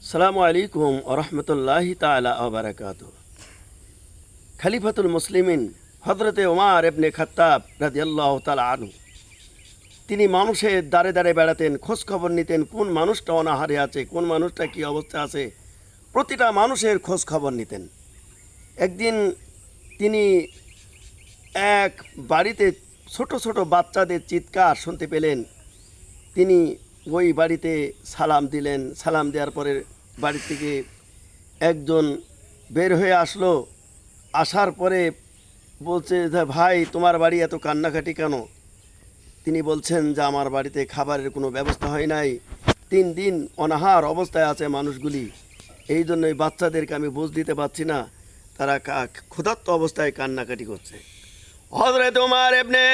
আসসালামু আলাইকুম ওরহমতুল্লাহি তাআলা ওয়া বারাকাতুহু। খলিফাতুল মুসলিমিন হযরতে ওমর ইবনে খাত্তাব রাদিয়াল্লাহু তাআলা আনহু তিনি মানুষের দাঁড়ে দাঁড়ে বেড়াতেন, খোঁজ খবর নিতেন কোন মানুষটা অনাহারে আছে, কোন মানুষটা কী অবস্থা আছে, প্রতিটা মানুষের খোঁজ খবর নিতেন। একদিন তিনি এক বাড়িতে ছোট ছোট বাচ্চাদের চিৎকার শুনতে পেলেন। তিনি ওই বাড়িতে সালাম দিলেন। সালাম দেওয়ার পরে বাড়ি থেকে একজন বের হয়ে আসলো। আসার পরে বলছে যে ভাই, তোমার বাড়ি এত কান্নাকাটি কেন? তিনি বলছেন যে আমার বাড়িতে খাবারের কোনো ব্যবস্থা হয় নাই, 3 দিন অনাহার অবস্থায় আছে মানুষগুলি, এই জন্যই বাচ্চাদেরকে আমি বুঝ দিতে পারছি না, তারা ক্ষুধার্ত অবস্থায় কান্নাকাটি করছে। হযরত ওমর ইবনে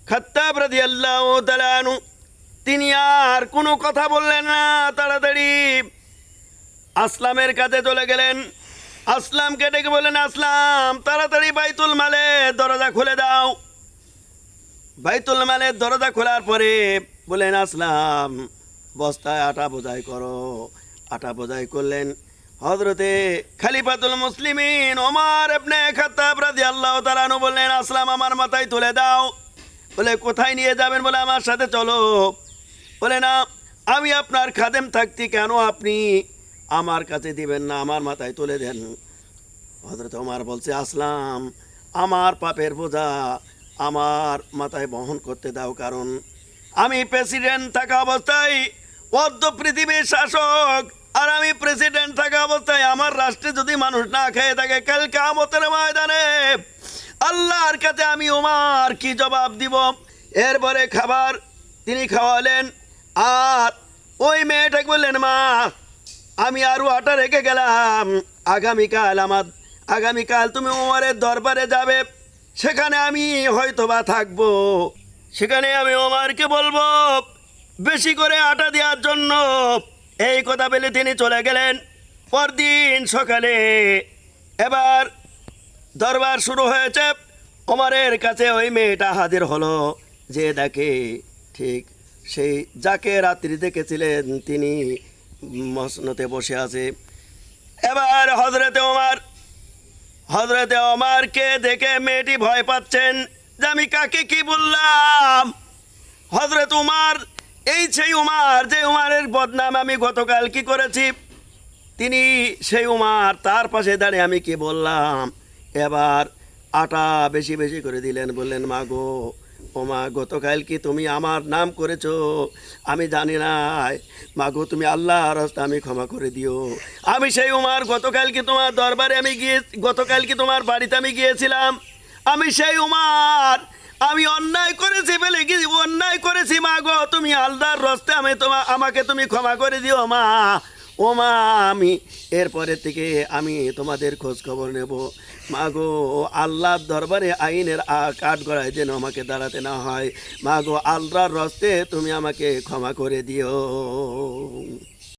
খাত্তাব রাদিয়াল্লাহু তাআলা আনহু তিনি আর কোনো কথা বললেন না, তাড়াতাড়ি আসলামের কাছে চলে গেলেন। আসলামকে ডেকে বললেন, আসলাম তাড়াতাড়ি বাইতুল মালের দরজা খুলে দাও। বাইতুল মালের দরজা খোলার পরে বললেন, আসলাম বস্তায় আটা বোঝাই করো। আটা বোঝাই করলেন। হযরতে খলিফাতুল মুসলিমিন ওমর ইবনে খাত্তাব রাদিয়াল্লাহু তাআলা আনহু বললেন, আসলাম আমার মাথায় তুলে দাও। বলে কোথায় নিয়ে যাবেন? বলে আমার সাথে চলো। বলে না, আমি আপনার খাদেম থাকতে কেন আপনি আমার কাছে দিবেন না, আমার মাথায় তুলে দেন। হযরত ওমর বলছে, আসলাম আমার পাপের বোঝা আমার মাথায় বহন করতে দাও, কারণ আমি প্রেসিডেন্ট থাকা অবস্থায় অর্ধ পৃথিবীর শাসক, আর আমি প্রেসিডেন্ট থাকা অবস্থায় আমার রাষ্ট্রে যদি মানুষ না খেয়ে থাকে, কাল কিয়ামতের ময়দানে আল্লাহর কাছে আমি ওমর কি জবাব দিব? এরপরে খাবার তিনি খাওয়ালেন। আর ওই মেয়েটাকে বললেন, মা আমি আরও আটা রেখে গেলাম, আগামীকাল তুমি ওমরের দরবারে যাবে, সেখানে আমি হয়তোবা থাকবো, সেখানে আমি ওমরকে বলবো বেশি করে আটা দেওয়ার জন্য। এই কথা বলে তিনি চলে গেলেন। পরদিন সকালে এবার দরবার শুরু হয়েছে। ওমরের কাছে ওই মেয়েটা হাজির হলো, যে দেখে ঠিক সেই যাকে রাত্রি দেখেছিলেন তিনি মসনদে বসে আছে। এবার হযরতে ওমরকে দেখে মেয়েটি ভয় পাচ্ছেন যে আমি কাকে কি বললাম। হযরত ওমর এই সেই ওমর যে ওমরের বদনাম আমি গতকাল কি করেছি, তিনি সেই ওমর, তার পাশে দাঁড়িয়ে আমি কি বললাম। এবার আটা বেশি বেশি করে দিলেন। বললেন, মা গো, ও মা, গতকাল কি তুমি আমার নাম করেছো আমি জানি না, মা গো তুমি আল্লাহর রাস্তা আমি ক্ষমা করে দিও। আমি সেই উমার, গতকাল কি তোমার দরবারে গতকাল কি তোমার বাড়িতে আমি গিয়েছিলাম, আমি সেই উমার, আমি অন্যায় করেছি বলে কি অন্যায় করেছি, মা গো তুমি আল্লাহর রাস্তে আমাকে তুমি ক্ষমা করে দিও মা। ও মা, আমি এরপরের থেকে আমি তোমাদের খোঁজ খবর নেব, মা গো আল্লাহর দরবারে আইনের কাঠগড়ায় যেন আমাকে দাঁড়াতে না হয়, মা গো আল্লাহর রাস্তে তুমি আমাকে ক্ষমা করে দিও।